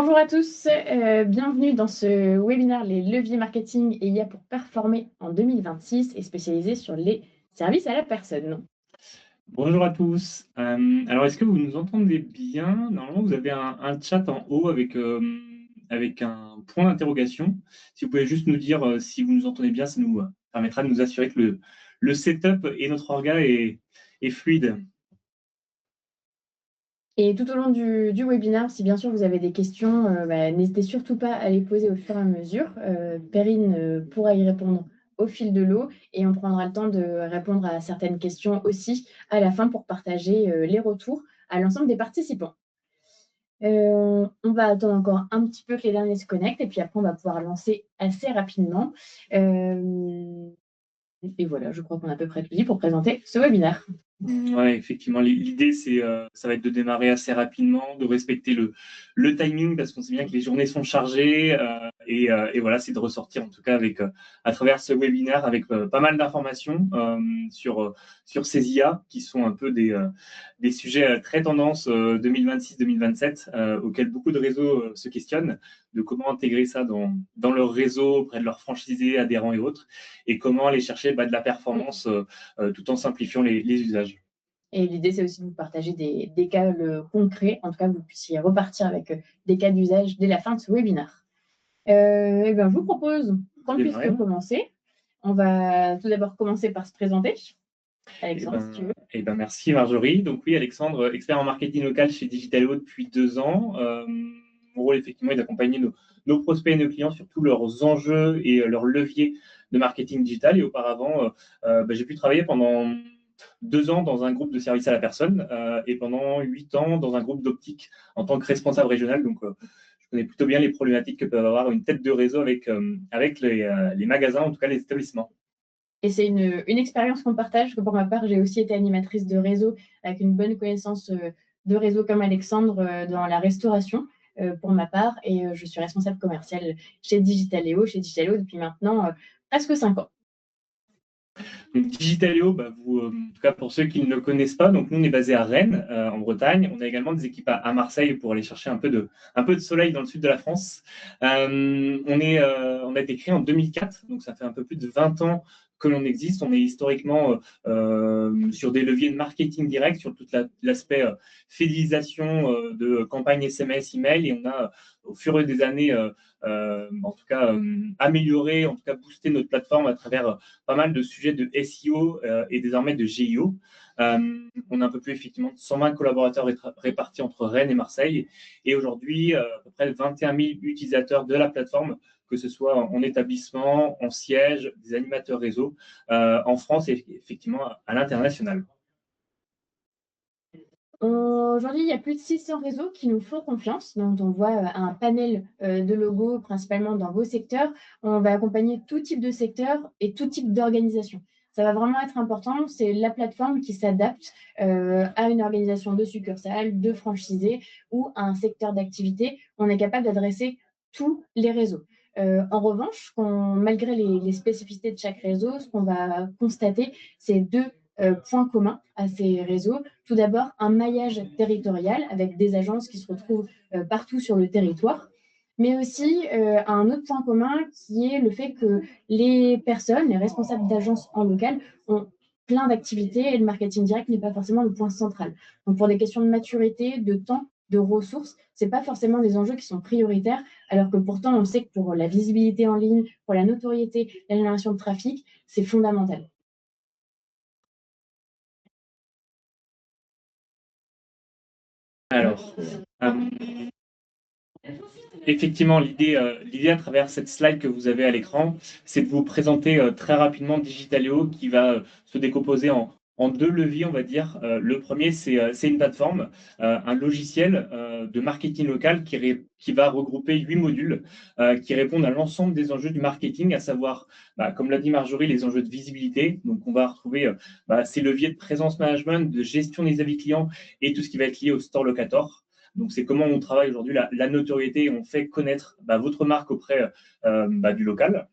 Bonjour à tous, bienvenue dans ce webinaire Les leviers marketing et IA pour performer en 2026 et spécialisé sur les services à la personne. Bonjour à tous. Alors, est-ce que vous nous entendez bien? Normalement, vous avez un chat en haut avec un point d'interrogation. Si vous pouvez juste nous dire si vous nous entendez bien, ça nous permettra de nous assurer que le setup et notre orga est fluide. Et tout au long du webinaire, si bien sûr vous avez des questions, n'hésitez surtout pas à les poser au fur et à mesure. Perrine pourra y répondre au fil de l'eau et on prendra le temps de répondre à certaines questions aussi à la fin pour partager les retours à l'ensemble des participants. On va attendre encore un petit peu que les derniers se connectent et puis après on va pouvoir lancer assez rapidement. Et voilà, je crois qu'on a à peu près tout dit pour présenter ce webinaire. Ouais, effectivement, l'idée, ça va être de démarrer assez rapidement, de respecter le timing, parce qu'on sait bien que les journées sont chargées, et voilà, c'est de ressortir, en tout cas, à travers ce webinaire, avec pas mal d'informations sur ces IA, qui sont un peu des sujets très tendance 2026-2027, auxquels beaucoup de réseaux se questionnent, de comment intégrer ça dans leur réseau, auprès de leurs franchisés, adhérents et autres, et comment aller chercher de la performance tout en simplifiant les usages. Et l'idée, c'est aussi de vous partager des cas concrets, en tout cas, que vous puissiez repartir avec des cas d'usage dès la fin de ce webinaire. Et ben, je vous propose qu'on puisse commencer. On va tout d'abord commencer par se présenter. Alexandre, si tu veux. Merci Marjorie. Donc oui, Alexandre, expert en marketing local chez Digitaleo depuis 2 ans. Mon rôle, effectivement, est d'accompagner nos prospects et nos clients sur tous leurs enjeux et leurs leviers de marketing digital. Et auparavant, j'ai pu travailler pendant 2 ans dans un groupe de services à la personne et pendant 8 ans dans un groupe d'optique en tant que responsable régional. Donc, je connais plutôt bien les problématiques que peuvent avoir une tête de réseau avec les magasins, en tout cas les établissements. Et c'est une expérience qu'on partage, que pour ma part, j'ai aussi été animatrice de réseau avec une bonne connaissance de réseau comme Alexandre dans la restauration pour ma part. Et je suis responsable commerciale chez Digitaleo depuis maintenant presque 5 ans. Donc, Digitaleo, en tout cas pour ceux qui ne le connaissent pas, donc nous on est basé à Rennes, en Bretagne. On a également des équipes à Marseille pour aller chercher un peu de soleil dans le sud de la France. On a été créé en 2004, donc ça fait un peu plus de 20 ans que l'on existe. On est historiquement sur des leviers de marketing direct, sur tout l'aspect fidélisation de campagnes SMS, email, et on a au fur et des années, en tout cas, amélioré, en tout cas boosté notre plateforme à travers pas mal de sujets de SEO et désormais de GIO. On a un peu plus effectivement de 120 collaborateurs répartis entre Rennes et Marseille, et aujourd'hui à peu près 21 000 utilisateurs de la plateforme, que ce soit en établissement, en siège, des animateurs réseau, en France et effectivement à l'international. Aujourd'hui, il y a plus de 600 réseaux qui nous font confiance, dont on voit un panel de logos, principalement dans vos secteurs. On va accompagner tout type de secteur et tout type d'organisation. Ça va vraiment être important. C'est la plateforme qui s'adapte à une organisation de succursales, de franchisés ou à un secteur d'activité. On est capable d'adresser tous les réseaux. En revanche, malgré les spécificités de chaque réseau, ce qu'on va constater, c'est deux points communs à ces réseaux. Tout d'abord, un maillage territorial avec des agences qui se retrouvent partout sur le territoire, mais aussi un autre point commun qui est le fait que les personnes, les responsables d'agences en local, ont plein d'activités et le marketing direct n'est pas forcément le point central. Donc, pour des questions de maturité, de temps, de ressources, ce n'est pas forcément des enjeux qui sont prioritaires, alors que pourtant, on sait que pour la visibilité en ligne, pour la notoriété, la génération de trafic, c'est fondamental. Alors, effectivement, l'idée à travers cette slide que vous avez à l'écran, c'est de vous présenter très rapidement Digitaleo, qui va se décomposer en deux leviers, on va dire. Le premier, c'est une plateforme, un logiciel de marketing local qui va regrouper 8 modules qui répondent à l'ensemble des enjeux du marketing, à savoir, comme l'a dit Marjorie, les enjeux de visibilité. Donc, on va retrouver ces leviers de présence management, de gestion des avis clients et tout ce qui va être lié au store locator. Donc, c'est comment on travaille aujourd'hui la notoriété et on fait connaître votre marque auprès du local.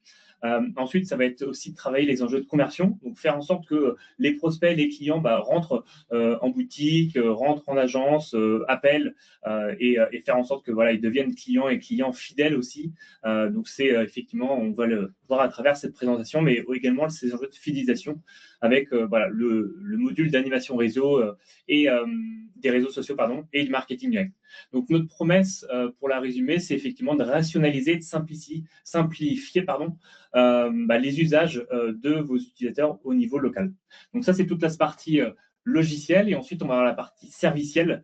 Ensuite, ça va être aussi de travailler les enjeux de conversion, donc faire en sorte que les prospects, les clients rentrent en boutique, rentrent en agence, appellent et faire en sorte que voilà, ils deviennent clients et clients fidèles aussi. Donc c'est effectivement, on va le voir à travers cette présentation, mais également ces enjeux de fidélisation avec voilà, le module d'animation réseau et des réseaux sociaux pardon, et du marketing direct. Donc notre promesse, pour la résumer, c'est effectivement de rationaliser, de simplifier les usages de vos utilisateurs au niveau local. Donc ça, c'est toute la partie logicielle. Et ensuite, on va avoir la partie servicielle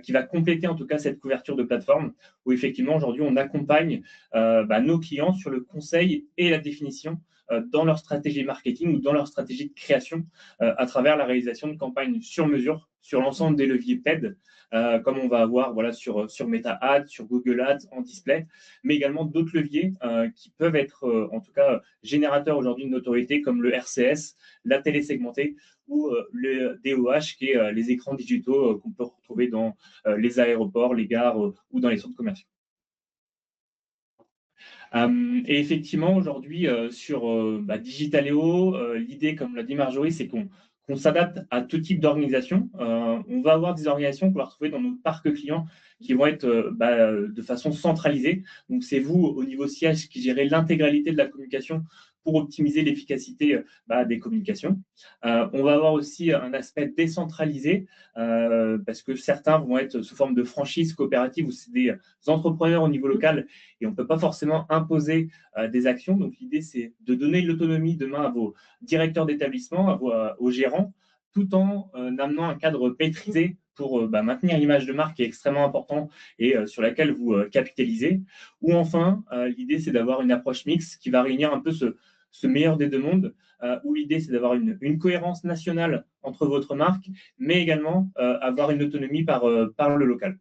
qui va compléter en tout cas cette couverture de plateforme où effectivement, aujourd'hui, on accompagne nos clients sur le conseil et la définition dans leur stratégie marketing ou dans leur stratégie de création à travers la réalisation de campagnes sur mesure sur l'ensemble des leviers paid, comme on va avoir voilà, sur Meta Ads, sur Google Ads en display, mais également d'autres leviers qui peuvent être en tout cas générateurs aujourd'hui de notoriété comme le RCS, la télé segmentée ou le DOH qui est les écrans digitaux qu'on peut retrouver dans les aéroports, les gares ou dans les centres commerciaux. Et effectivement, aujourd'hui, sur Digitaléo, l'idée, comme l'a dit Marjorie, c'est qu'on s'adapte à tout type d'organisation. On va avoir des organisations qu'on va retrouver dans nos parcs clients qui vont être de façon centralisée. Donc, c'est vous, au niveau siège, qui gérez l'intégralité de la communication pour optimiser l'efficacité des communications. On va avoir aussi un aspect décentralisé parce que certains vont être sous forme de franchise coopérative ou c'est des entrepreneurs au niveau local et on ne peut pas forcément imposer des actions. Donc, l'idée, c'est de donner l'autonomie demain à vos directeurs d'établissement, aux gérants, tout en amenant un cadre maîtrisé pour maintenir l'image de marque qui est extrêmement important et sur laquelle vous capitalisez. Ou enfin, l'idée, c'est d'avoir une approche mixte qui va réunir un peu ce meilleur des deux mondes, où l'idée, c'est d'avoir une cohérence nationale entre votre marque, mais également avoir une autonomie par le local.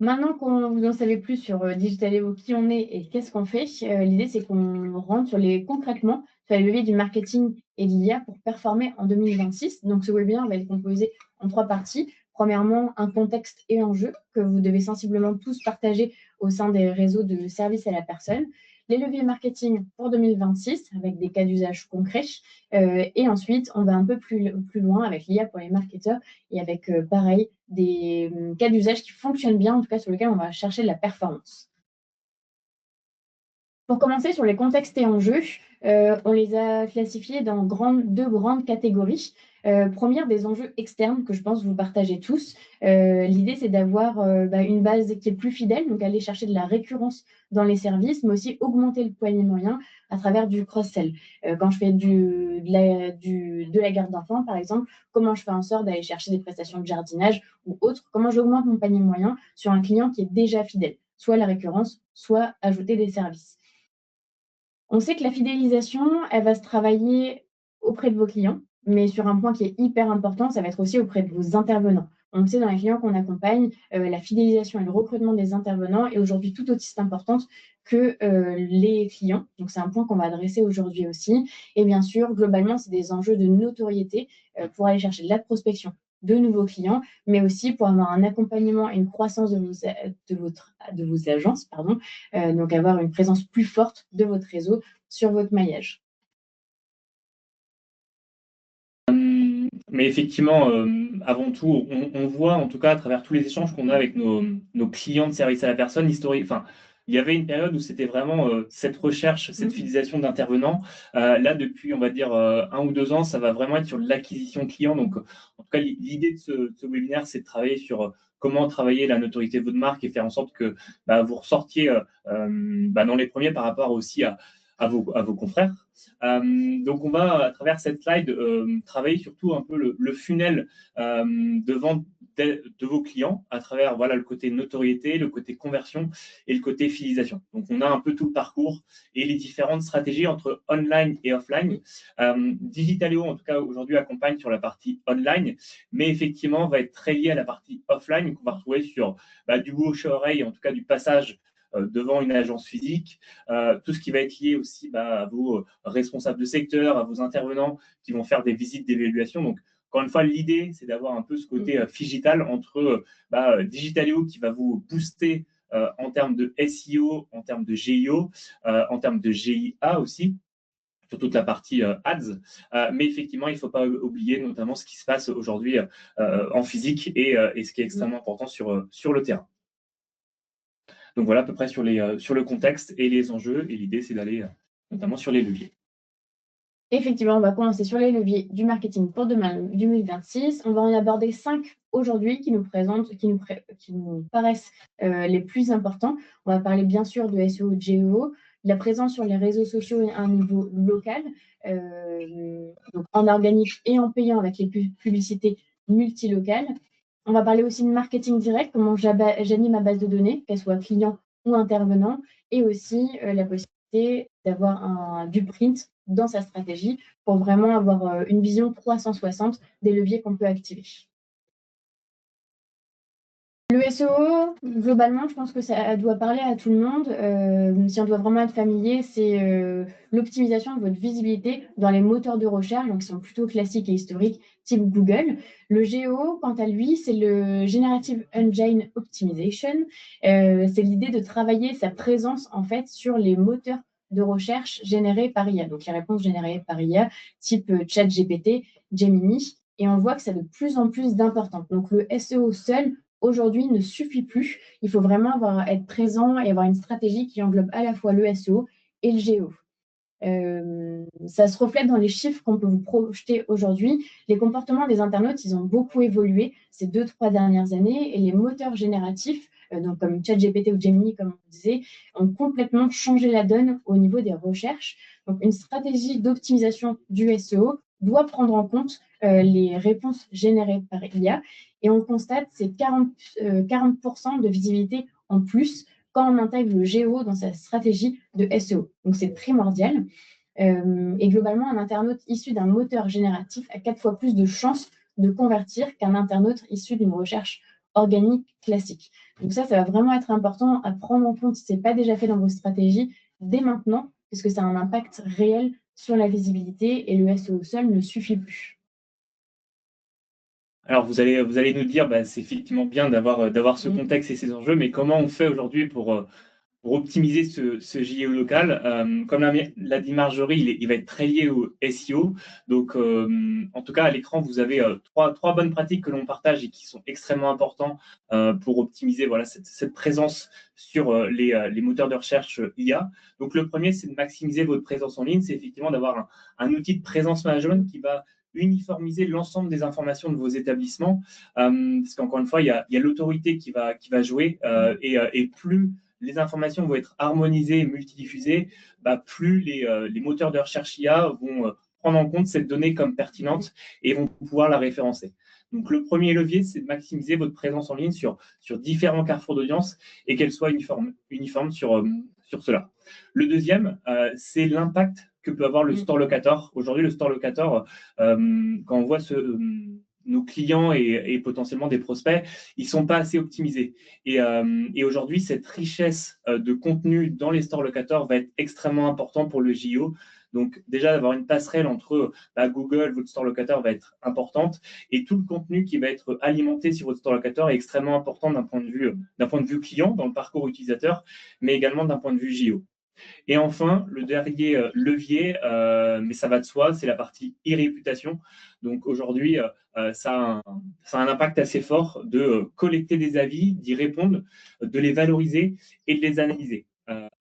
Maintenant qu'on vous en savez plus sur Digitaléo, qui on est et qu'est-ce qu'on fait, l'idée c'est qu'on rentre concrètement sur les leviers du marketing et de l'IA pour performer en 2026. Donc ce webinaire va être composé en 3 parties. Premièrement, un contexte et enjeu que vous devez sensiblement tous partager au sein des réseaux de services à la personne. Les leviers marketing pour 2026 avec des cas d'usage concrets. Et ensuite, on va un peu plus loin avec l'IA pour les marketeurs et avec, pareil, des cas d'usage qui fonctionnent bien, en tout cas sur lesquels on va chercher de la performance. Pour commencer, sur les contextes et enjeux, on les a classifiés dans deux grandes catégories. Première, des enjeux externes que je pense vous partagez tous. L'idée, c'est d'avoir une base qui est plus fidèle, donc aller chercher de la récurrence dans les services, mais aussi augmenter le panier moyen à travers du cross-sell. Quand je fais de la garde d'enfants, par exemple, comment je fais en sorte d'aller chercher des prestations de jardinage ou autres, comment j'augmente mon panier moyen sur un client qui est déjà fidèle, soit la récurrence, soit ajouter des services. On sait que la fidélisation, elle va se travailler auprès de vos clients, mais sur un point qui est hyper important, ça va être aussi auprès de vos intervenants. On le sait dans les clients qu'on accompagne, la fidélisation et le recrutement des intervenants est aujourd'hui tout aussi importante que les clients. Donc, c'est un point qu'on va adresser aujourd'hui aussi. Et bien sûr, globalement, c'est des enjeux de notoriété pour aller chercher de la prospection de nouveaux clients, mais aussi pour avoir un accompagnement et une croissance de vos agences, pardon, donc avoir une présence plus forte de votre réseau sur votre maillage. Mais effectivement, avant tout, on voit en tout cas à travers tous les échanges qu'on a avec nos clients de service à la personne historique. Enfin, il y avait une période où c'était vraiment cette recherche, cette fidélisation d'intervenants. Là, depuis, on va dire, 1 ou 2 ans, ça va vraiment être sur l'acquisition client. Donc, en tout cas, l'idée de ce webinaire, c'est de travailler sur comment travailler la notoriété de votre marque et faire en sorte que vous ressortiez dans les premiers par rapport aussi à vos confrères. Donc, on va, à travers cette slide, travailler surtout un peu le funnel de vente de vos clients à travers voilà, le côté notoriété, le côté conversion et le côté fidélisation. Donc, on a un peu tout le parcours et les différentes stratégies entre online et offline. Digitaléo, en tout cas, aujourd'hui, accompagne sur la partie online, mais effectivement, va être très lié à la partie offline qu'on va retrouver sur du bouche à oreille, en tout cas du passage devant une agence physique, tout ce qui va être lié aussi à vos responsables de secteur, à vos intervenants qui vont faire des visites d'évaluation. Donc, encore une fois, l'idée, c'est d'avoir un peu ce côté digital entre Digitaléo qui va vous booster en termes de SEO, en termes de GIO, en termes de GIA aussi, sur toute la partie ads. Mais effectivement, il ne faut pas oublier notamment ce qui se passe aujourd'hui en physique et ce qui est extrêmement important sur le terrain. Donc voilà à peu près sur le contexte et les enjeux. Et l'idée, c'est d'aller notamment sur les leviers. Effectivement, on va commencer sur les leviers du marketing pour demain 2026. On va en aborder 5 aujourd'hui qui nous paraissent les plus importants. On va parler bien sûr de SEO, de GEO, de la présence sur les réseaux sociaux à un niveau local, donc en organique et en payant avec les publicités multilocales. On va parler aussi de marketing direct, comment j'anime ma base de données, qu'elle soit client ou intervenant, et aussi la possibilité d'avoir du print dans sa stratégie pour vraiment avoir une vision 360 des leviers qu'on peut activer. Le SEO, globalement, je pense que ça doit parler à tout le monde. Si on doit vraiment être familier, c'est l'optimisation de votre visibilité dans les moteurs de recherche, donc qui sont plutôt classiques et historiques, type Google. Le GEO, quant à lui, c'est le Generative Engine Optimization. C'est l'idée de travailler sa présence en fait sur les moteurs de recherche générés par IA, donc les réponses générées par IA, type ChatGPT, Gemini, et on voit que ça a de plus en plus d'importance. Donc le SEO seul aujourd'hui ne suffit plus. Il faut vraiment être présent et avoir une stratégie qui englobe à la fois le SEO et le GEO. Ça se reflète dans les chiffres qu'on peut vous projeter aujourd'hui. Les comportements des internautes, ils ont beaucoup évolué ces 2-3 dernières années et les moteurs génératifs, donc comme ChatGPT ou Gemini, comme on disait, ont complètement changé la donne au niveau des recherches. Donc, une stratégie d'optimisation du SEO doit prendre en compte les réponses générées par IA et on constate ces 40% de visibilité en plus quand on intègre le GEO dans sa stratégie de SEO. Donc, c'est primordial. Et globalement, un internaute issu d'un moteur génératif a 4 fois plus de chances de convertir qu'un internaute issu d'une recherche organique classique. Donc ça va vraiment être important à prendre en compte si ce n'est pas déjà fait dans vos stratégies dès maintenant, parce que ça a un impact réel sur la visibilité et le SEO seul ne suffit plus. Alors, vous allez nous dire, c'est effectivement bien d'avoir ce contexte et ces enjeux, mais comment on fait aujourd'hui pour optimiser ce JO local? Comme l'a dit Marjorie, il va être très lié au SEO. Donc, en tout cas, à l'écran, vous avez trois bonnes pratiques que l'on partage et qui sont extrêmement importantes pour optimiser voilà, cette présence sur les moteurs de recherche IA. Donc, le premier, c'est de maximiser votre présence en ligne. C'est effectivement d'avoir un outil de présence management qui va uniformiser l'ensemble des informations de vos établissements. Parce qu'encore une fois, il y a l'autorité qui va jouer et plus les informations vont être harmonisées et multidiffusées, plus les moteurs de recherche IA vont prendre en compte cette donnée comme pertinente et vont pouvoir la référencer. Donc, le premier levier, c'est de maximiser votre présence en ligne sur différents carrefours d'audience et qu'elle soit uniforme sur cela. Le deuxième, c'est l'impact que peut avoir le store locator. Aujourd'hui, le store locator, quand on voit nos clients et potentiellement des prospects, ils ne sont pas assez optimisés. Et aujourd'hui, cette richesse de contenu dans les stores locators va être extrêmement important pour le JO. Donc déjà, d'avoir une passerelle entre Google, votre store locator va être importante. Et tout le contenu qui va être alimenté sur votre store locator est extrêmement important d'un point de vue client, dans le parcours utilisateur, mais également d'un point de vue JO. Et enfin, le dernier levier, mais ça va de soi, c'est la partie e-réputation. Donc aujourd'hui, ça a un impact assez fort de collecter des avis, d'y répondre, de les valoriser et de les analyser.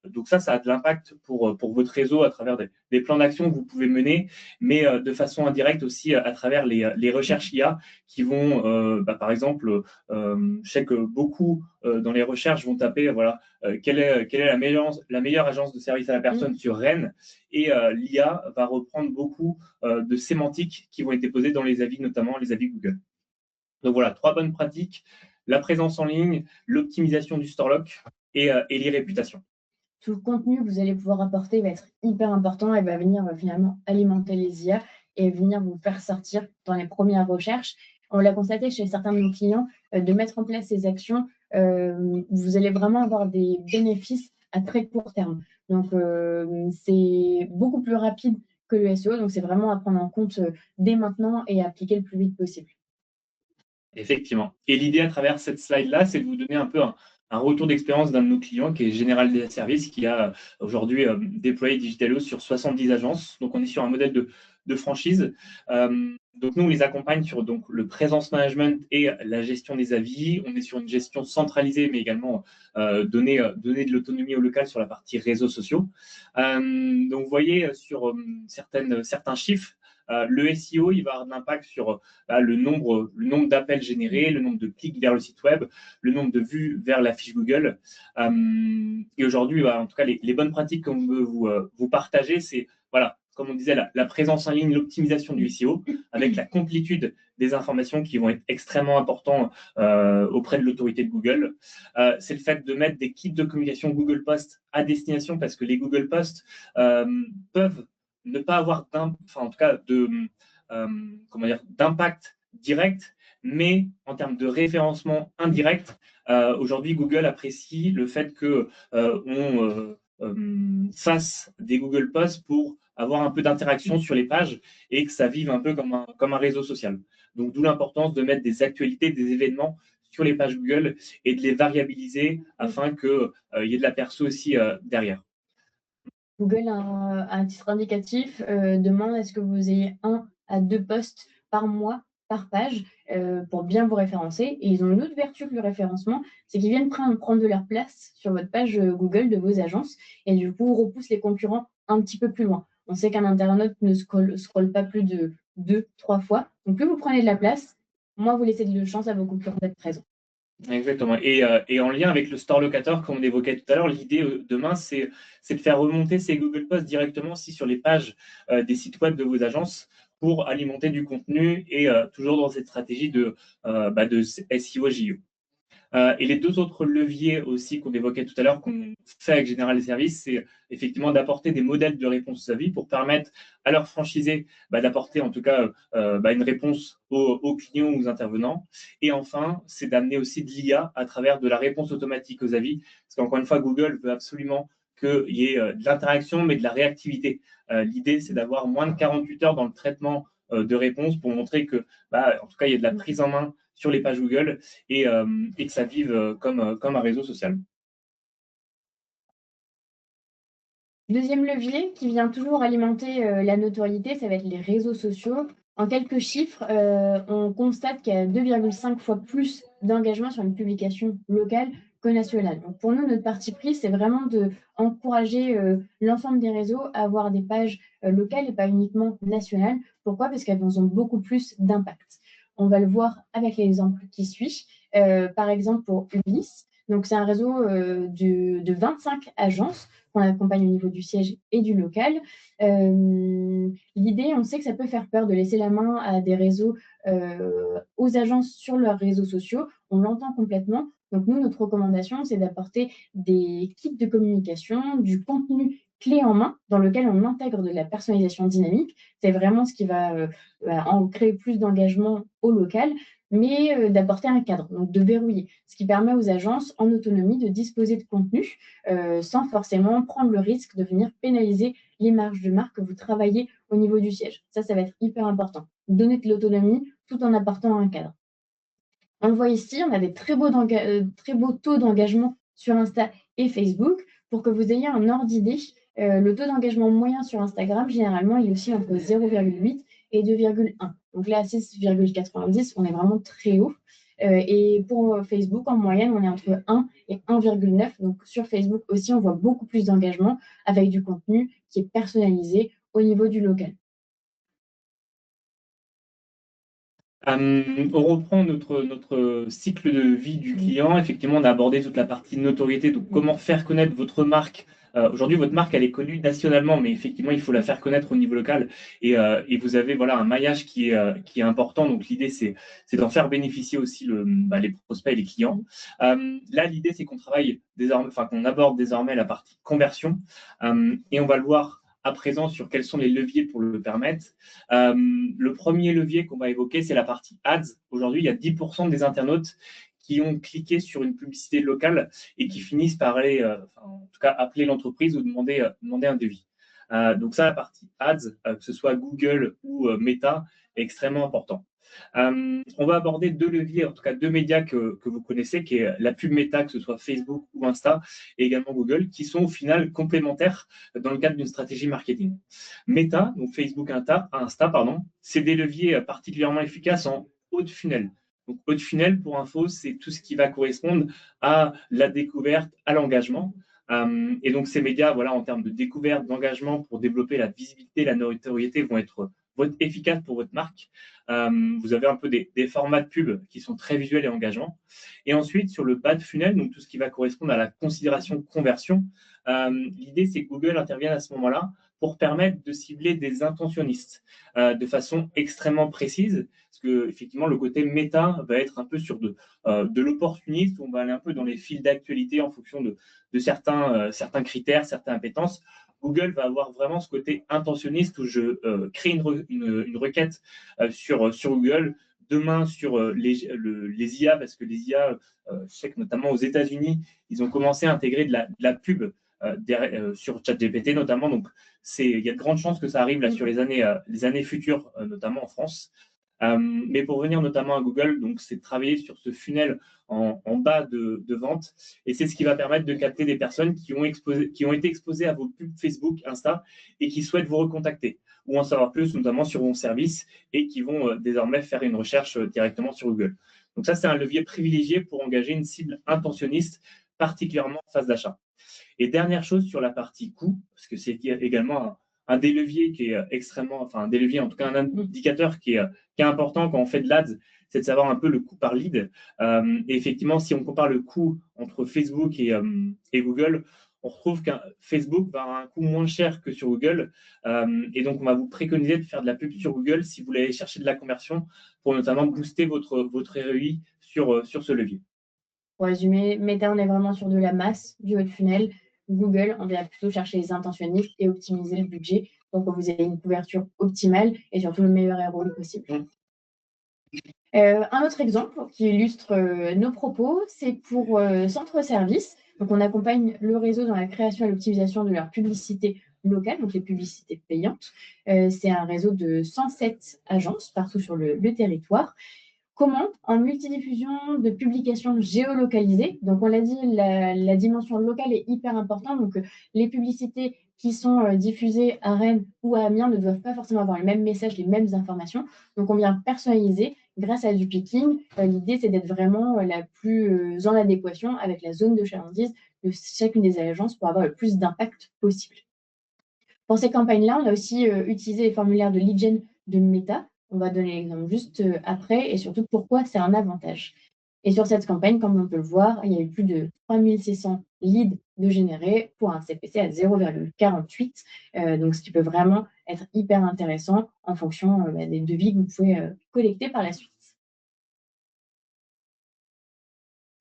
Donc ça a de l'impact pour votre réseau à travers des plans d'action que vous pouvez mener, mais de façon indirecte aussi à travers les recherches IA qui vont, par exemple, je sais que beaucoup dans les recherches vont taper voilà, quelle est la meilleure agence de service à la personne sur Rennes, et l'IA va reprendre beaucoup de sémantiques qui vont être déposées dans les avis, notamment les avis Google. Donc voilà, 3 bonnes pratiques: la présence en ligne, l'optimisation du store lock et l'e-réputation. Tout le contenu que vous allez pouvoir apporter va être hyper important et va venir finalement alimenter les IA et venir vous faire sortir dans les premières recherches. On l'a constaté chez certains de nos clients, de mettre en place ces actions, vous allez vraiment avoir des bénéfices à très court terme. Donc, c'est beaucoup plus rapide que le SEO, donc c'est vraiment à prendre en compte dès maintenant et à appliquer le plus vite possible. Effectivement. Et l'idée à travers cette slide-là, c'est de vous donner un peu un retour d'expérience d'un de nos clients qui est General Data Service, qui a aujourd'hui déployé Digitalo sur 70 agences. Donc, on est sur un modèle de franchise. Donc, nous, on les accompagne sur donc, le presence management et la gestion des avis. On est sur une gestion centralisée, mais également donner de l'autonomie au local sur la partie réseaux sociaux. Donc, vous voyez sur certains chiffres, le SEO, il va avoir un impact sur le nombre d'appels générés, le nombre de clics vers le site web, le nombre de vues vers la fiche Google. Et aujourd'hui, en tout cas, les bonnes pratiques qu'on veut vous partager, c'est, voilà, comme on disait, la présence en ligne, l'optimisation du SEO, avec la complétude des informations qui vont être extrêmement importantes auprès de l'autorité de Google. C'est le fait de mettre des kits de communication Google Post à destination, parce que les Google Post peuvent ne pas avoir en tout cas d'impact direct, mais en termes de référencement indirect, aujourd'hui Google apprécie le fait que on fasse des Google Posts pour avoir un peu d'interaction sur les pages et que ça vive un peu comme un réseau social. Donc d'où l'importance de mettre des actualités, des événements sur les pages Google et de les variabiliser afin qu'il y ait de la perso aussi derrière. Google, un titre indicatif, demande à ce que vous ayez 1 à 2 posts par mois, par page, pour bien vous référencer. Et ils ont une autre vertu que le référencement, c'est qu'ils viennent prendre de leur place sur votre page Google de vos agences et du coup repoussent les concurrents un petit peu plus loin. On sait qu'un internaute ne scrolle pas plus de 2-3 fois. Donc plus vous prenez de la place, moins vous laissez de chance à vos concurrents d'être présents. Exactement. Et en lien avec le store locator, comme on évoquait tout à l'heure, l'idée demain, c'est de faire remonter ces Google Posts directement aussi sur les pages des sites web de vos agences pour alimenter du contenu et toujours dans cette stratégie de SEO JO. Et les deux autres leviers aussi qu'on évoquait tout à l'heure, qu'on fait avec General Services, c'est effectivement d'apporter des modèles de réponse à vie pour permettre à leurs franchisés d'apporter en tout cas une réponse aux clients ou aux intervenants. Et enfin, c'est d'amener aussi de l'IA à travers de la réponse automatique aux avis. Parce qu'encore une fois, Google veut absolument qu'il y ait de l'interaction, mais de la réactivité. L'idée, c'est d'avoir moins de 48 heures dans le traitement de réponses pour montrer que, en tout cas, il y a de la prise en main sur les pages Google et que ça vive comme un réseau social. Deuxième levier qui vient toujours alimenter la notoriété, ça va être les réseaux sociaux. En quelques chiffres, on constate qu'il y a 2,5 fois plus d'engagement sur une publication locale que nationale. Donc pour nous, notre parti pris, c'est vraiment d'encourager l'ensemble des réseaux à avoir des pages locales et pas uniquement nationales. Pourquoi? Parce qu'elles ont beaucoup plus d'impact. On va le voir avec l'exemple qui suit. Par exemple, pour Ulysse, donc c'est un réseau de 25 agences qu'on accompagne au niveau du siège et du local. L'idée, on sait que ça peut faire peur de laisser la main à des réseaux, aux agences sur leurs réseaux sociaux. On l'entend complètement. Donc nous, notre recommandation, c'est d'apporter des kits de communication, du contenu clé en main dans lequel on intègre de la personnalisation dynamique. C'est vraiment ce qui va en créer plus d'engagement au local, mais d'apporter un cadre, donc de verrouiller, ce qui permet aux agences en autonomie de disposer de contenu sans forcément prendre le risque de venir pénaliser les marges de marque que vous travaillez au niveau du siège. Ça va être hyper important. Donner de l'autonomie tout en apportant un cadre. On le voit ici, on a des très beaux taux d'engagement sur Insta et Facebook. Pour que vous ayez un ordre d'idée, le taux d'engagement moyen sur Instagram, généralement, il est aussi entre 0,8 et 2,1. Donc là, à 6,90, on est vraiment très haut. Et pour Facebook, en moyenne, on est entre 1 et 1,9. Donc sur Facebook aussi, on voit beaucoup plus d'engagement avec du contenu qui est personnalisé au niveau du local. On reprend notre cycle de vie du client. Effectivement, on a abordé toute la partie notoriété. Donc, comment faire connaître votre marque. Aujourd'hui, votre marque, elle est connue nationalement, mais effectivement, il faut la faire connaître au niveau local. Et vous avez voilà, un maillage qui est important. Donc, l'idée, c'est d'en faire bénéficier aussi les prospects et les clients. Là, l'idée, c'est qu'on travaille désormais, qu'on aborde désormais la partie conversion. Et on va le voir à présent sur quels sont les leviers pour le permettre. Le premier levier qu'on va évoquer, c'est la partie ads. Aujourd'hui, il y a 10% des internautes qui ont cliqué sur une publicité locale et qui finissent par aller, en tout cas, appeler l'entreprise ou demander un devis. Donc ça, la partie ads, que ce soit Google ou Meta, est extrêmement important. On va aborder deux leviers, en tout cas deux médias que vous connaissez, qui est la pub méta, que ce soit Facebook ou Insta, et également Google, qui sont au final complémentaires dans le cadre d'une stratégie marketing. Meta, donc Facebook, Insta, c'est des leviers particulièrement efficaces en haut de funnel. Donc, haut de funnel, pour info, c'est tout ce qui va correspondre à la découverte, à l'engagement. Et donc, ces médias, voilà, en termes de découverte, d'engagement, pour développer la visibilité, la notoriété, vont être efficaces pour votre marque. Vous avez un peu des formats de pub qui sont très visuels et engageants. Et ensuite, sur le bas de funnel, donc tout ce qui va correspondre à la considération conversion, l'idée, c'est que Google intervienne à ce moment-là pour permettre de cibler des intentionnistes de façon extrêmement précise. Parce que, effectivement, le côté méta va être un peu sur de l'opportuniste, où on va aller un peu dans les fils d'actualité en fonction de certains critères, certaines appétences. Google va avoir vraiment ce côté intentionniste où je crée une requête sur Google, demain sur les IA, parce que les IA, je sais que notamment aux États-Unis, ils ont commencé à intégrer de la pub sur ChatGPT notamment. Donc, il y a de grandes chances que ça arrive là sur les années futures, notamment en France. Mais pour venir notamment à Google, donc c'est de travailler sur ce funnel en bas de vente, et c'est ce qui va permettre de capter des personnes qui ont été exposées à vos pubs Facebook, Insta, et qui souhaitent vous recontacter ou en savoir plus, notamment sur vos services, et qui vont désormais faire une recherche directement sur Google. Donc ça, c'est un levier privilégié pour engager une cible intentionniste, particulièrement en phase d'achat. Et dernière chose sur la partie coût, parce que c'est également un des leviers qui est extrêmement, enfin un des leviers, en tout cas un indicateur qui est important quand on fait de l'ADS, c'est de savoir un peu le coût par lead. Et effectivement, si on compare le coût entre Facebook et Google, on retrouve qu'un Facebook va avoir un coût moins cher que sur Google. Et donc, on va vous préconiser de faire de la pub sur Google si vous voulez chercher de la conversion pour notamment booster votre ROI sur ce levier. Pour résumer, Meta, on est vraiment sur de la masse, du haut de funnel. Google, on vient plutôt chercher les intentionnistes et optimiser le budget pour que vous ayez une couverture optimale et surtout le meilleur ROI possible. Un autre exemple qui illustre nos propos, c'est pour Centre Service. Donc, on accompagne le réseau dans la création et l'optimisation de leur publicité locale, donc les publicités payantes. C'est un réseau de 107 agences partout sur le territoire. Comment? En multidiffusion de publications géolocalisées. Donc, on l'a dit, la dimension locale est hyper importante. Donc, les publicités qui sont diffusées à Rennes ou à Amiens ne doivent pas forcément avoir le même message, les mêmes informations. Donc, on vient personnaliser grâce à du picking. L'idée, c'est d'être vraiment la plus en adéquation avec la zone de chalandise de chacune des agences pour avoir le plus d'impact possible. Pour ces campagnes-là, on a aussi utilisé les formulaires de lead gen de Meta. On va donner l'exemple juste après et surtout pourquoi c'est un avantage. Et sur cette campagne, comme on peut le voir, il y a eu plus de 3600 leads de générés pour un CPC à 0,48. Donc, ce qui peut vraiment être hyper intéressant en fonction des devis que vous pouvez collecter par la suite.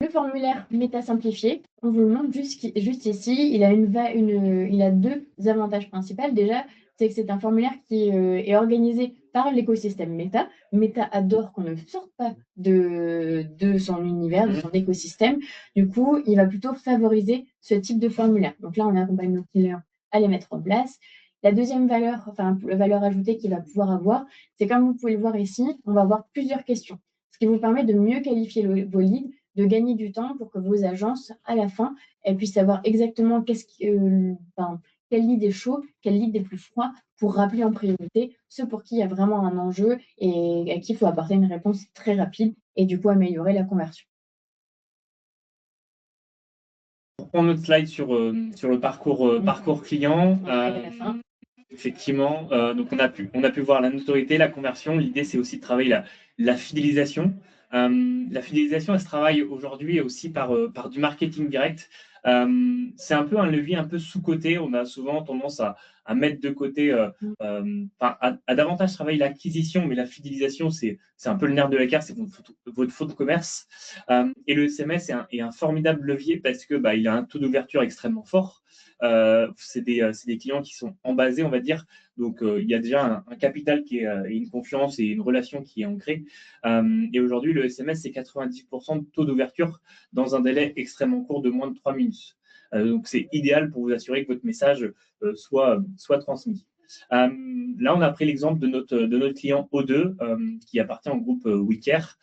Le formulaire méta simplifié, on vous le montre juste ici. Il a deux avantages principaux. Déjà, c'est que c'est un formulaire qui est organisé par l'écosystème Meta. Meta adore qu'on ne sorte pas de son univers, de son écosystème. Du coup, il va plutôt favoriser ce type de formulaire. Donc là, on accompagne nos clients à les mettre en place. La deuxième valeur, la valeur ajoutée qu'il va pouvoir avoir, c'est comme vous pouvez le voir ici, on va avoir plusieurs questions, ce qui vous permet de mieux qualifier vos leads, de gagner du temps pour que vos agences, à la fin, elles puissent savoir exactement quel lead est chaud, quel lead est plus froid, pour rappeler en priorité ceux pour qui il y a vraiment un enjeu et à qui il faut apporter une réponse très rapide et du coup améliorer la conversion. Pour prendre notre slide sur le parcours client, effectivement, donc on a pu voir la notoriété, la conversion. L'idée, c'est aussi de travailler la fidélisation. La fidélisation, elle se travaille aujourd'hui aussi par du marketing direct. C'est un peu un levier un peu sous-coté. On a souvent tendance à mettre de côté, à davantage travailler l'acquisition, mais la fidélisation, c'est un peu le nerf de la guerre, c'est votre fond de commerce. Et le SMS est un formidable levier parce que il a un taux d'ouverture extrêmement fort. C'est des clients qui sont embasés, on va dire. Donc, il y a déjà un capital et une confiance et une relation qui est ancrée. Et aujourd'hui, le SMS, c'est 90% de taux d'ouverture dans un délai extrêmement court de moins de 3 minutes. Donc, c'est idéal pour vous assurer que votre message soit transmis. Là, on a pris l'exemple de notre client O2, qui appartient au groupe WeCare,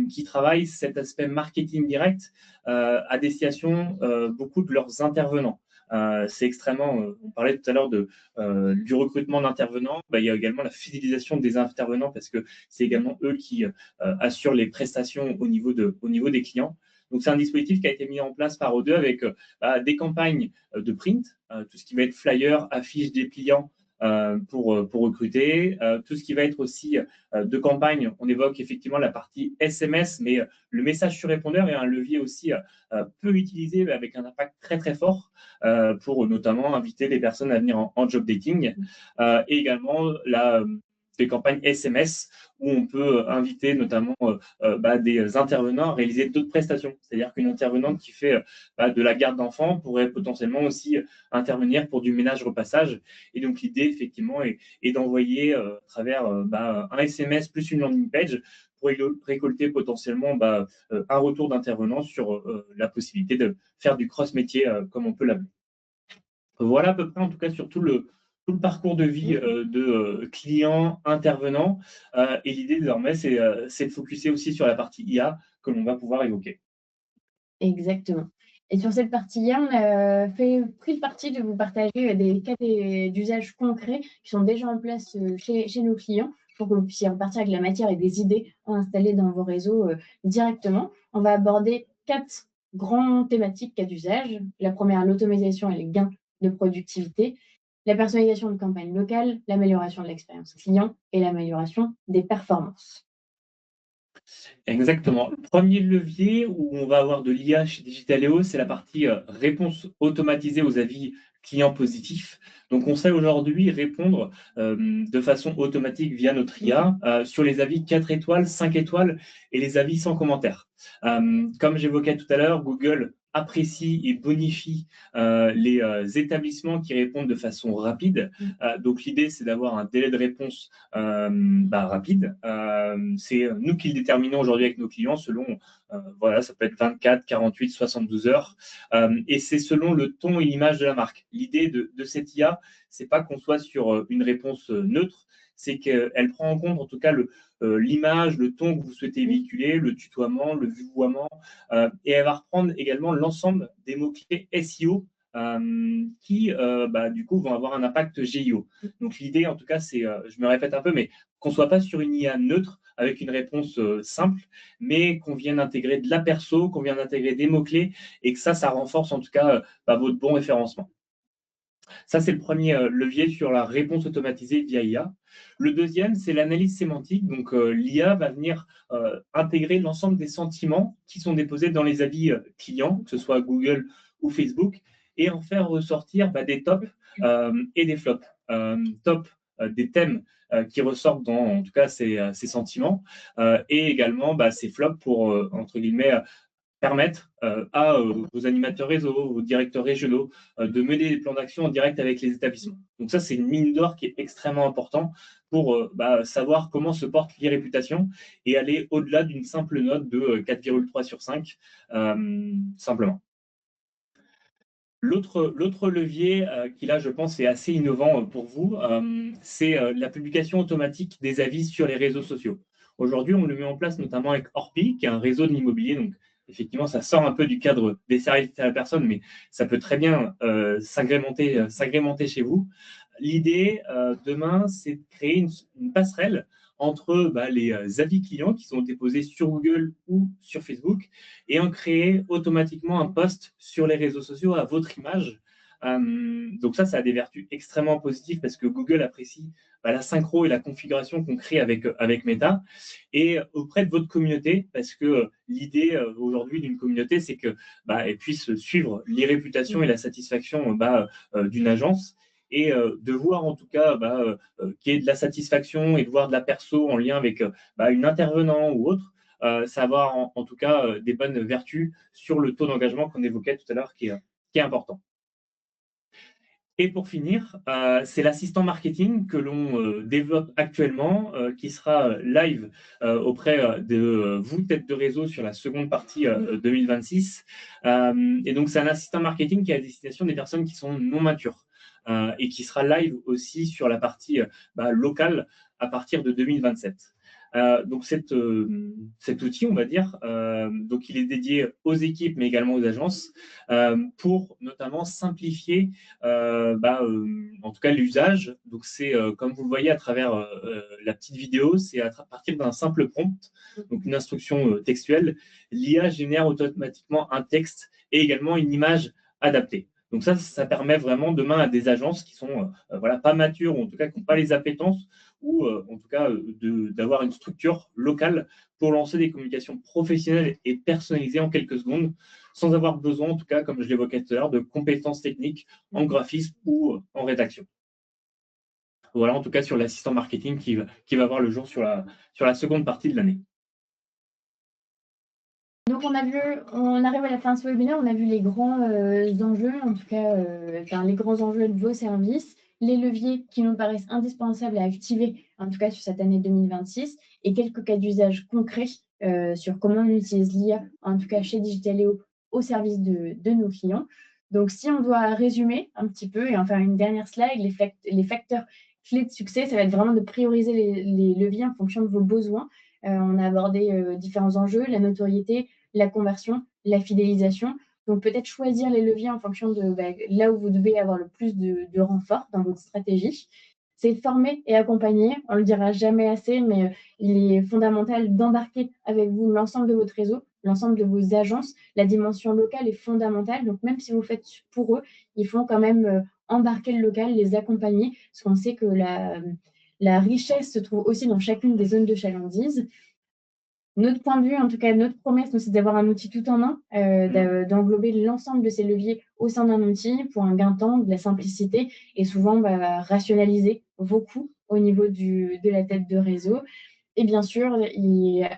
qui travaille cet aspect marketing direct à destination beaucoup de leurs intervenants. C'est extrêmement, on parlait tout à l'heure du recrutement d'intervenants, il y a également la fidélisation des intervenants parce que c'est également eux qui assurent les prestations au niveau des clients. Donc, c'est un dispositif qui a été mis en place par O2 avec des campagnes de print, tout ce qui va être flyer, affiches, dépliants, pour recruter. Tout ce qui va être aussi de campagne, on évoque effectivement la partie SMS, mais le message sur répondeur est un levier aussi peu utilisé avec un impact très très fort pour notamment inviter les personnes à venir en job dating et également des campagnes SMS où on peut inviter notamment des intervenants à réaliser d'autres prestations. C'est-à-dire qu'une intervenante qui fait de la garde d'enfants pourrait potentiellement aussi intervenir pour du ménage-repassage. Et donc, l'idée, effectivement, est d'envoyer à travers un SMS plus une landing page pour récolter potentiellement un retour d'intervenant sur la possibilité de faire du cross-métier, comme on peut l'appeler. Voilà à peu près, en tout cas, sur tout le parcours de vie de client, intervenant. Et l'idée, désormais, c'est de focuser aussi sur la partie IA que l'on va pouvoir évoquer. Exactement. Et sur cette partie-là, on a pris le parti de vous partager des cas d'usage concrets qui sont déjà en place chez nos clients pour que vous puissiez repartir avec la matière et des idées à installer dans vos réseaux directement. On va aborder 4 grandes thématiques cas d'usage. La première, l'automatisation et les gains de productivité. La personnalisation de campagnes locales, l'amélioration de l'expérience client et l'amélioration des performances. Exactement. Le premier levier où on va avoir de l'IA chez Digitaléo, c'est la partie réponse automatisée aux avis clients positifs. Donc, on sait aujourd'hui répondre de façon automatique via notre IA sur les avis 4 étoiles, 5 étoiles et les avis sans commentaire. Comme j'évoquais tout à l'heure, Google apprécie et bonifie les établissements qui répondent de façon rapide. Donc, l'idée, c'est d'avoir un délai de réponse rapide. C'est nous qui le déterminons aujourd'hui avec nos clients selon, ça peut être 24, 48, 72 heures. Et c'est selon le ton et l'image de la marque. L'idée de cette IA, c'est pas qu'on soit sur une réponse neutre, c'est qu'elle prend en compte en tout cas l'image, le ton que vous souhaitez véhiculer, le tutoiement, le vouvoiement, et elle va reprendre également l'ensemble des mots-clés SEO qui, du coup, vont avoir un impact GIO. Donc, l'idée, en tout cas, c'est, je me répète un peu, mais qu'on ne soit pas sur une IA neutre avec une réponse simple, mais qu'on vienne intégrer de la perso, qu'on vienne intégrer des mots-clés et que ça renforce en tout cas votre bon référencement. Ça, c'est le premier levier sur la réponse automatisée via IA. Le deuxième, c'est l'analyse sémantique. Donc, l'IA va venir intégrer l'ensemble des sentiments qui sont déposés dans les avis clients, que ce soit Google ou Facebook, et en faire ressortir des tops et des flops. Top des thèmes qui ressortent dans, en tout cas, ces sentiments, et également ces flops pour, entre guillemets, permettre à vos animateurs réseau, vos directeurs régionaux de mener des plans d'action en direct avec les établissements. Donc ça, c'est une mine d'or qui est extrêmement important pour savoir comment se porte l'e-réputation et aller au-delà d'une simple note de 4,3 sur 5, simplement. L'autre levier qui, là, je pense, est assez innovant pour vous, c'est la publication automatique des avis sur les réseaux sociaux. Aujourd'hui, on le met en place notamment avec Orpi, qui est un réseau de l'immobilier. Donc, effectivement, ça sort un peu du cadre des services à la personne, mais ça peut très bien s'agrémenter chez vous. L'idée, demain, c'est de créer une passerelle entre les avis clients qui sont déposés sur Google ou sur Facebook et en créer automatiquement un post sur les réseaux sociaux à votre image. Donc ça a des vertus extrêmement positives parce que Google apprécie la synchro et la configuration qu'on crée avec Meta et auprès de votre communauté parce que l'idée aujourd'hui d'une communauté, c'est que elle puisse suivre les réputations et la satisfaction d'une agence et de voir en tout cas qu'il y ait de la satisfaction et de voir de la perso en lien avec une intervenant ou autre, ça va avoir en tout cas des bonnes vertus sur le taux d'engagement qu'on évoquait tout à l'heure qui est important. Et pour finir, c'est l'assistant marketing que l'on développe actuellement, qui sera live auprès de vous, tête de réseau, sur la seconde partie 2026. Et donc, c'est un assistant marketing qui est à destination des personnes qui sont non matures. et qui sera live aussi sur la partie locale à partir de 2027. Donc cet outil, on va dire, donc il est dédié aux équipes, mais également aux agences, pour notamment simplifier, en tout cas l'usage. Donc c'est, comme vous le voyez à travers la petite vidéo, c'est à partir d'un simple prompt, donc une instruction textuelle, l'IA génère automatiquement un texte et également une image adaptée. Donc ça permet vraiment demain à des agences qui sont pas matures, ou en tout cas qui n'ont pas les appétences, ou en tout cas d'avoir une structure locale pour lancer des communications professionnelles et personnalisées en quelques secondes, sans avoir besoin, en tout cas, comme je l'évoquais tout à l'heure, de compétences techniques en graphisme ou en rédaction. Voilà, en tout cas, sur l'assistant marketing qui va voir le jour sur la seconde partie de l'année. Donc on arrive à la fin de ce webinaire, on a vu les grands enjeux, en tout cas les grands enjeux de vos services, les leviers qui nous paraissent indispensables à activer, en tout cas sur cette année 2026, et quelques cas d'usage concrets sur comment on utilise l'IA, en tout cas chez Digitaléo, au service de nos clients. Donc si on doit résumer un petit peu et en faire une dernière slide, les facteurs clés de succès, ça va être vraiment de prioriser les leviers en fonction de vos besoins. On a abordé différents enjeux, la notoriété, la conversion, la fidélisation. Donc peut-être choisir les leviers en fonction de là où vous devez avoir le plus de renfort dans votre stratégie. C'est former et accompagner. On ne le dira jamais assez, mais il est fondamental d'embarquer avec vous l'ensemble de votre réseau, l'ensemble de vos agences. La dimension locale est fondamentale. Donc même si vous faites pour eux, il faut quand même embarquer le local, les accompagner, parce qu'on sait que la richesse se trouve aussi dans chacune des zones de chalandise. Notre point de vue, en tout cas notre promesse, c'est d'avoir un outil tout en un, d'englober l'ensemble de ces leviers au sein d'un outil pour un gain de temps, de la simplicité et souvent rationaliser vos coûts au niveau de la tête de réseau. Et bien sûr,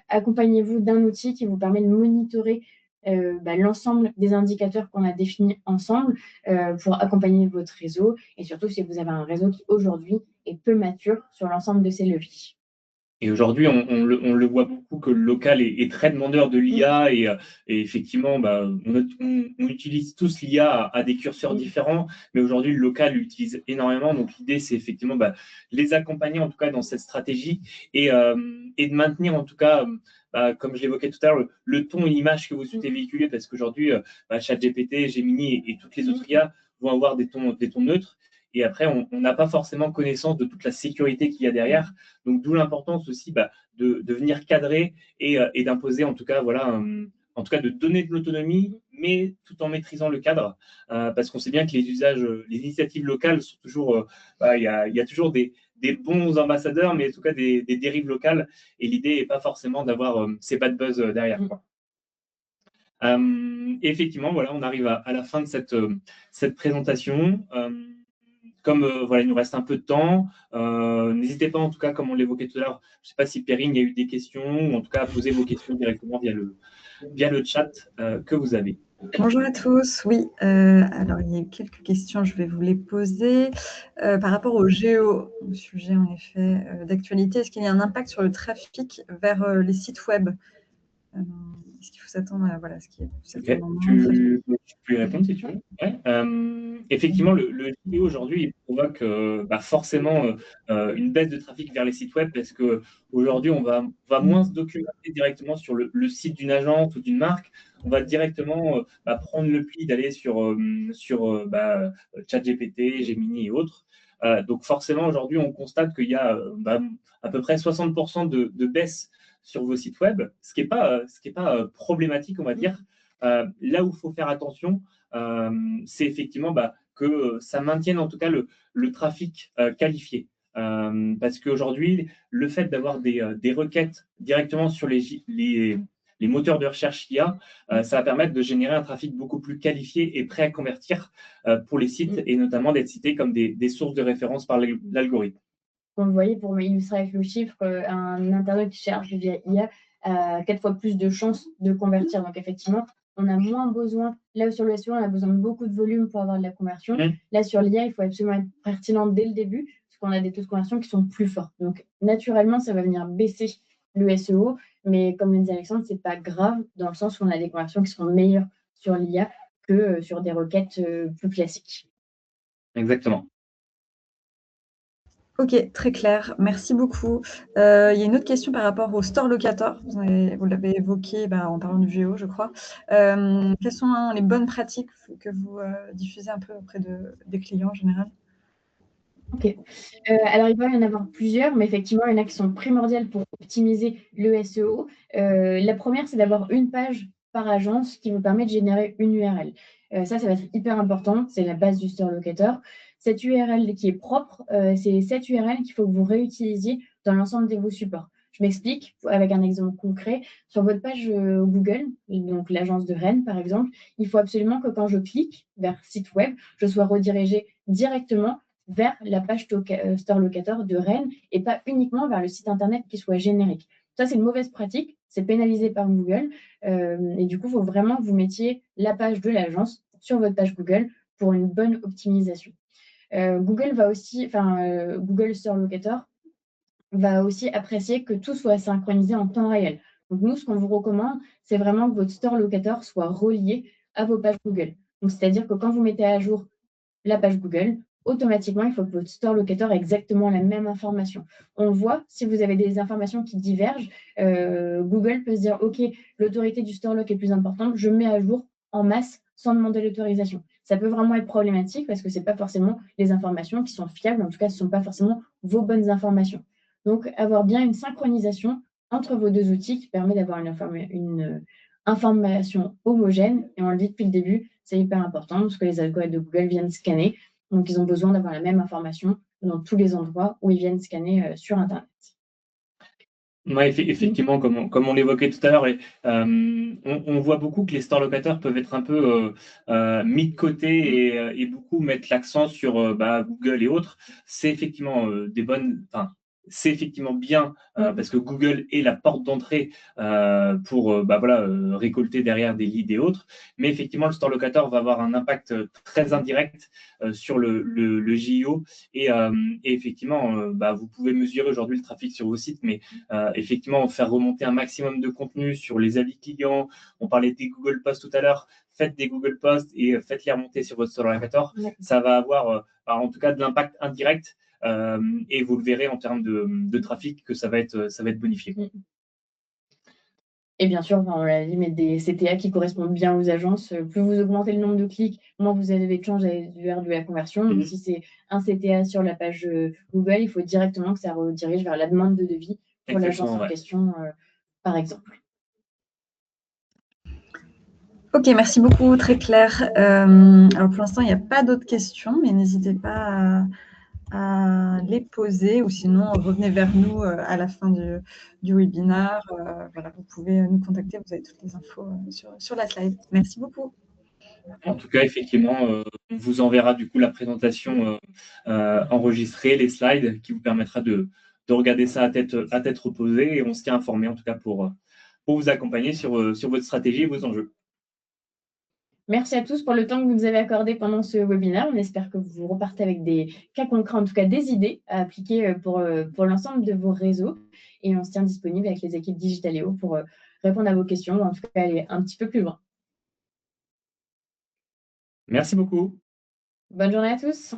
accompagnez-vous d'un outil qui vous permet de monitorer l'ensemble des indicateurs qu'on a définis ensemble pour accompagner votre réseau et surtout si vous avez un réseau qui aujourd'hui est peu mature sur l'ensemble de ces leviers. Et aujourd'hui, on le voit beaucoup que le local est très demandeur de l'IA et effectivement, on utilise tous l'IA à des curseurs différents, mais aujourd'hui, le local l'utilise énormément. Donc, l'idée, c'est effectivement les accompagner en tout cas dans cette stratégie et de maintenir en tout cas, comme je l'évoquais tout à l'heure, le ton et l'image que vous souhaitez véhiculer parce qu'aujourd'hui, ChatGPT, Gemini et toutes les autres IA vont avoir des tons neutres. Et après, on n'a pas forcément connaissance de toute la sécurité qu'il y a derrière. Donc, d'où l'importance aussi de venir cadrer et d'imposer, en tout cas, en tout cas, de donner de l'autonomie, mais tout en maîtrisant le cadre. Parce qu'on sait bien que les usages, les initiatives locales sont toujours, il y a toujours des bons ambassadeurs, mais en tout cas des dérives locales. Et l'idée n'est pas forcément d'avoir ces bad buzz derrière, quoi. Effectivement, voilà, on arrive à la fin de cette présentation. Comme il nous reste un peu de temps, n'hésitez pas, en tout cas, comme on l'évoquait tout à l'heure, je ne sais pas si Perrine, il y a eu des questions, ou en tout cas à poser vos questions directement via le chat que vous avez. Bonjour à tous. Oui, alors il y a eu quelques questions, je vais vous les poser. Par rapport au sujet en effet d'actualité, est-ce qu'il y a un impact sur le trafic vers les sites web? Est-ce qu'il faut s'attendre à ce qu'il y ait certainement tu peux y répondre si tu veux. Ouais. Effectivement, le JO aujourd'hui il provoque forcément une baisse de trafic vers les sites web parce qu'aujourd'hui, on va moins se documenter directement sur le site d'une agence ou d'une marque. On va directement prendre le pli d'aller sur ChatGPT, Gemini et autres. Donc forcément, aujourd'hui, on constate qu'il y a à peu près 60% de baisse sur vos sites web, ce qui n'est pas problématique, on va dire. Là où il faut faire attention, c'est effectivement que ça maintienne en tout cas le trafic qualifié. Parce qu'aujourd'hui, le fait d'avoir des requêtes directement sur les moteurs de recherche IA, ça va permettre de générer un trafic beaucoup plus qualifié et prêt à convertir pour les sites et notamment d'être cités comme des sources de référence par l'algorithme. Comme vous voyez, pour illustrer avec le chiffre, un internaute qui cherche via IA a 4 fois plus de chances de convertir. Donc effectivement, on a moins besoin, là où sur le SEO, on a besoin de beaucoup de volume pour avoir de la conversion. Là, sur l'IA, il faut absolument être pertinent dès le début, parce qu'on a des taux de conversion qui sont plus forts. Donc naturellement, ça va venir baisser le SEO, mais comme le dit Alexandre, c'est pas grave, dans le sens où on a des conversions qui sont meilleures sur l'IA que sur des requêtes plus classiques. Exactement. Ok, très clair. Merci beaucoup. Il y a une autre question par rapport au store locator. Vous l'avez évoqué en parlant du géo, je crois. Quelles sont les bonnes pratiques que vous diffusez un peu auprès des clients en général? Ok. Alors, il va y en avoir plusieurs, mais effectivement, il y en a qui sont primordiales pour optimiser le SEO. La première, c'est d'avoir une page par agence qui vous permet de générer une URL. Ça va être hyper important. C'est la base du store locator. Cette URL qui est propre, c'est cette URL qu'il faut que vous réutilisiez dans l'ensemble de vos supports. Je m'explique avec un exemple concret. Sur votre page Google, donc l'agence de Rennes par exemple, il faut absolument que quand je clique vers site web, je sois redirigé directement vers la page Store Locator de Rennes et pas uniquement vers le site internet qui soit générique. Ça, c'est une mauvaise pratique, c'est pénalisé par Google. Et du coup, il faut vraiment que vous mettiez la page de l'agence sur votre page Google pour une bonne optimisation. Google va aussi, Google Store Locator va aussi apprécier que tout soit synchronisé en temps réel. Donc, nous, ce qu'on vous recommande, c'est vraiment que votre Store Locator soit relié à vos pages Google. Donc, c'est-à-dire que quand vous mettez à jour la page Google, automatiquement, il faut que votre store locator ait exactement la même information. On voit, si vous avez des informations qui divergent, Google peut se dire, OK, l'autorité du store loc est plus importante, je mets à jour en masse sans demander l'autorisation. Ça peut vraiment être problématique parce que ce n'est pas forcément les informations qui sont fiables, en tout cas, ce ne sont pas forcément vos bonnes informations. Donc, avoir bien une synchronisation entre vos deux outils qui permet d'avoir une information homogène. Et on le dit depuis le début, c'est hyper important parce que les algorithmes de Google viennent scanner. Donc, ils ont besoin d'avoir la même information dans tous les endroits où ils viennent scanner sur Internet. Oui, effectivement, comme on l'évoquait tout à l'heure, on voit beaucoup que les stores locataires peuvent être un peu mis de côté et beaucoup mettre l'accent sur Google et autres. C'est effectivement c'est effectivement bien parce que Google est la porte d'entrée pour récolter derrière des leads et autres. Mais effectivement, le store locator va avoir un impact très indirect sur le JIO et effectivement, vous pouvez mesurer aujourd'hui le trafic sur vos sites, mais effectivement, faire remonter un maximum de contenu sur les avis clients. On parlait des Google Posts tout à l'heure. Faites des Google Posts et faites-les remonter sur votre store locator. Ouais. Ça va avoir en tout cas de l'impact indirect et vous le verrez en termes de trafic que ça va être bonifié. Et bien sûr, on l'a dit, mettre des CTA qui correspondent bien aux agences. Plus vous augmentez le nombre de clics, moins vous avez de chances vers de la conversion. Donc, si c'est un CTA sur la page Google, il faut directement que ça redirige vers la demande de devis pour l'agence en question, par exemple. Ok, merci beaucoup, très clair. Alors pour l'instant, il n'y a pas d'autres questions, mais n'hésitez pas à les poser ou sinon revenez vers nous à la fin du webinaire. Voilà, vous pouvez nous contacter, vous avez toutes les infos sur la slide. Merci beaucoup. En tout cas, effectivement, on vous enverra du coup la présentation enregistrée, les slides, qui vous permettra de regarder ça à tête reposée et on se tient informé en tout cas pour vous accompagner sur votre stratégie et vos enjeux. Merci à tous pour le temps que vous nous avez accordé pendant ce webinaire. On espère que vous repartez avec des cas concrets, en tout cas des idées à appliquer pour l'ensemble de vos réseaux. Et on se tient disponible avec les équipes Digitaléo pour répondre à vos questions ou en tout cas aller un petit peu plus loin. Merci beaucoup. Bonne journée à tous.